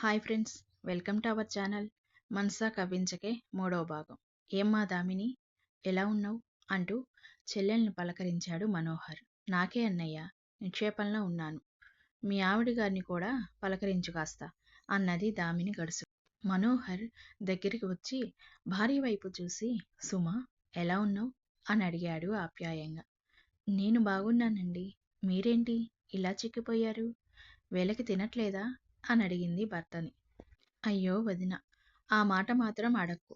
Hi friends, welcome to our channel. Manasa Kavvinchake మూడవ భాగం. ఏమ్మా దామిని, ఎలా ఉన్నావు అంటూ చెల్లెల్ని పలకరించాడు మనోహర్. నాకే అన్నయ్య, నిక్షేపంలో ఉన్నాను. మీ ఆవిడ గారిని కూడా పలకరించు కాస్త అన్నది దామిని గడుసు. మనోహర్ దగ్గరికి వచ్చి భార్య వైపు చూసి, సుమ ఎలా ఉన్నావు అని అడిగాడు ఆప్యాయంగా. నేను బాగున్నానండి, మీరేంటి ఇలా చిక్కిపోయారు? వేళకి తినట్లేదా అని అడిగింది భర్తని. అయ్యో వదిన, ఆ మాట మాత్రం అడక్కు.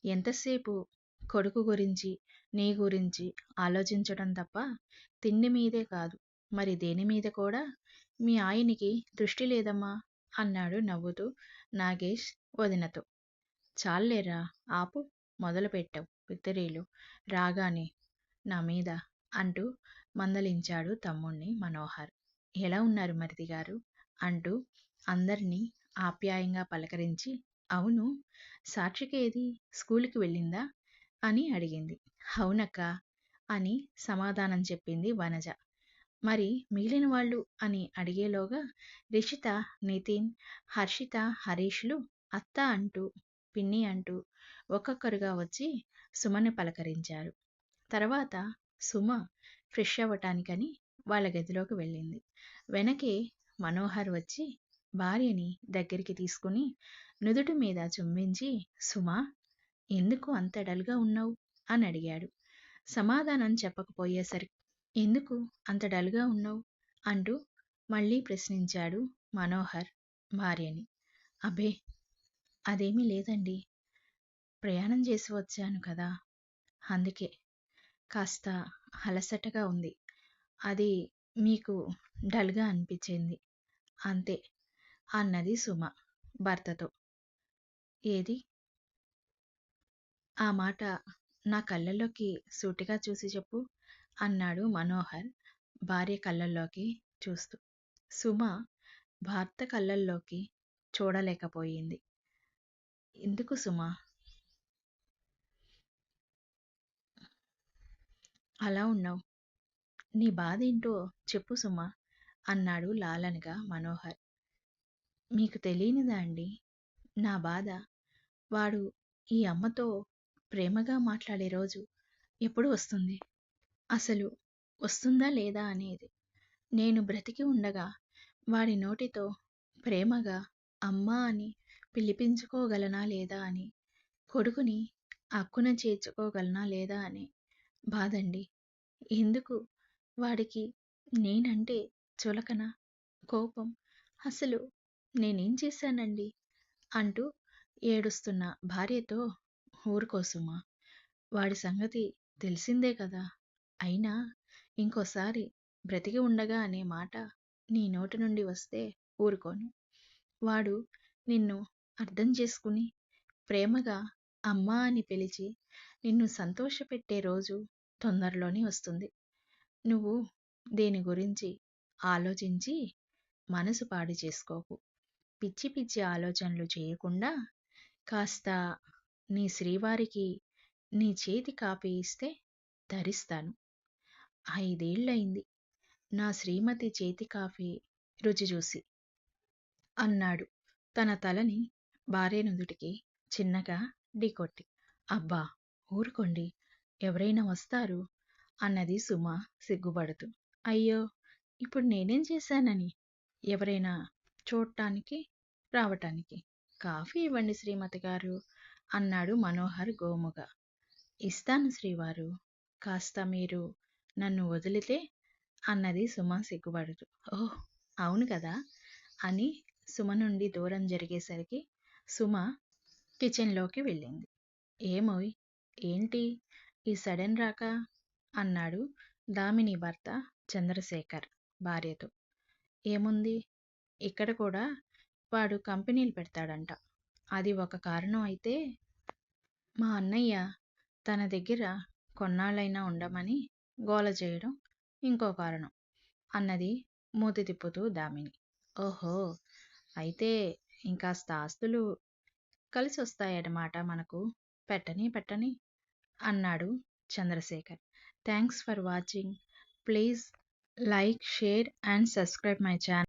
ఎంతసేపు కొడుకు గురించి నీ గురించి ఆలోచించటం తప్ప తిండి మీదే కాదు, మరి దేని మీద కూడా మీ ఆయనికి దృష్టి లేదమ్మా అన్నాడు నవ్వుతూ నాగేష్ వదినతో. చాలేరా, ఆపు, మొదలుపెట్టావు పిత్తరీలు రాగానే నా మీద అంటూ మందలించాడు తమ్ముణ్ణి మనోహర్. ఎలా ఉన్నారు మరిది గారు అంటూ అందరినీ ఆప్యాయంగా పలకరించి, అవును, సాక్షికేది, స్కూలుకి వెళ్ళిందా అని అడిగింది. అవునక్క అని సమాధానం చెప్పింది వనజ. మరి మిగిలిన వాళ్ళు అని అడిగేలోగా రిషిత, నితిన్, హర్షిత, హరీష్లు అత్త అంటూ పిన్ని అంటూ ఒక్కొక్కరుగా వచ్చి సుమని పలకరించారు. తర్వాత సుమ ఫ్రెష్ అవ్వటానికని వాళ్ళ గదిలోకి వెళ్ళింది. వెనకే మనోహర్ వచ్చి భార్యని దగ్గరికి తీసుకుని నుదుటి మీద చుంబించి, సుమా, ఎందుకు అంత డల్గా ఉన్నావు అని అడిగాడు. సమాధానం చెప్పకపోయేసరికి, ఎందుకు అంత డల్గా ఉన్నావు అంటూ మళ్ళీ ప్రశ్నించాడు మనోహర్ భార్యని. అబ్బే, అదేమీ లేదండి, ప్రయాణం చేసి వచ్చాను కదా, అందుకే కాస్త అలసటగా ఉంది, అది మీకు డల్గా అనిపించింది అంతే అన్నది సుమ భర్తతో. ఏది, ఆ మాట నా కళ్ళల్లోకి సూటిగా చూసి చెప్పు అన్నాడు మనోహర్ భార్య కళ్ళల్లోకి చూస్తూ. సుమ భర్త కళ్ళల్లోకి చూడలేకపోయింది. ఎందుకు సుమ అలా ఉన్నావు? నీ బాధ ఏంటో చెప్పు సుమ అన్నాడు లాలనగా మనోహర్. మీకు తెలియనిదా అండి నా బాధ? వాడు ఈ అమ్మతో ప్రేమగా మాట్లాడే రోజు ఎప్పుడు వస్తుంది? అసలు వస్తుందా లేదా అనేది. నేను బ్రతికి ఉండగా వాడి నోటితో ప్రేమగా అమ్మా అని పిలిపించుకోగలనా లేదా అని, కొడుకుని అక్కున చేర్చుకోగలనా లేదా అని బాధండి. ఎందుకు వాడికి నేనంటే చులకన, కోపం? అసలు నేనేం చేశానండి అంటూ ఏడుస్తున్న భార్యతో, ఊరుకోసుమా, వాడి సంగతి తెలిసిందే కదా, అయినా ఇంకోసారి బ్రతికి ఉండగా అనే మాట నీ నోటి నుండి వస్తే ఊరుకోను. వాడు నిన్ను అర్థం చేసుకుని ప్రేమగా అమ్మా అని పిలిచి నిన్ను సంతోషపెట్టే రోజు తొందరలోనే వస్తుంది. నువ్వు దేని గురించి ఆలోచించి మనసు పాడు చేసుకోకు. పిచ్చి పిచ్చి ఆలోచనలు చేయకుండా కాస్త నీ శ్రీవారికి నీ చేతి కాపీ ఇస్తే ధరిస్తాను. 5 ఏళ్ళయింది నా శ్రీమతి చేతి కాఫీ రుచి చూసి అన్నాడు తన తలని భార్య నుదుటికి చిన్నగా ఢీకొట్టి. అబ్బా, ఊరుకోండి, ఎవరైనా వస్తారు అన్నది సుమ సిగ్గుపడుతూ. అయ్యో, ఇప్పుడు నేనేం చేశానని ఎవరైనా చూడటానికి రావటానికి? కాఫీ ఇవ్వండి శ్రీమతి గారు అన్నాడు మనోహర్ గోముగా. ఇస్తాను శ్రీవారు, కాస్త మీరు నన్ను వదిలితే అన్నది సుమ సిగ్గుపడుతూ. ఓహ్, అవును కదా అని సుమ నుండి దూరం జరిగేసరికి సుమ కిచెన్లోకి వెళ్ళింది. ఏమోయ్, ఏంటి ఈ సడన్ రాక అన్నాడు దామిని భర్త చంద్రశేఖర్ భార్యతో. ఏముంది, ఇక్కడ కూడా వాడు కంపెనీలు పెడతాడంట, అది ఒక కారణం అయితే మా అన్నయ్య తన దగ్గర కొన్నాళ్ళైనా ఉండమని గోల చేయడం ఇంకో కారణం అన్నది మూతి తిప్పుతూ దామిని. ఓహో, అయితే ఇంకాస్త ఆస్తులు కలిసి వస్తాయన్నమాట మనకు, పెట్టని పెట్టని అన్నాడు Chandrasekhar. Thanks for watching. Please like, share and subscribe my channel.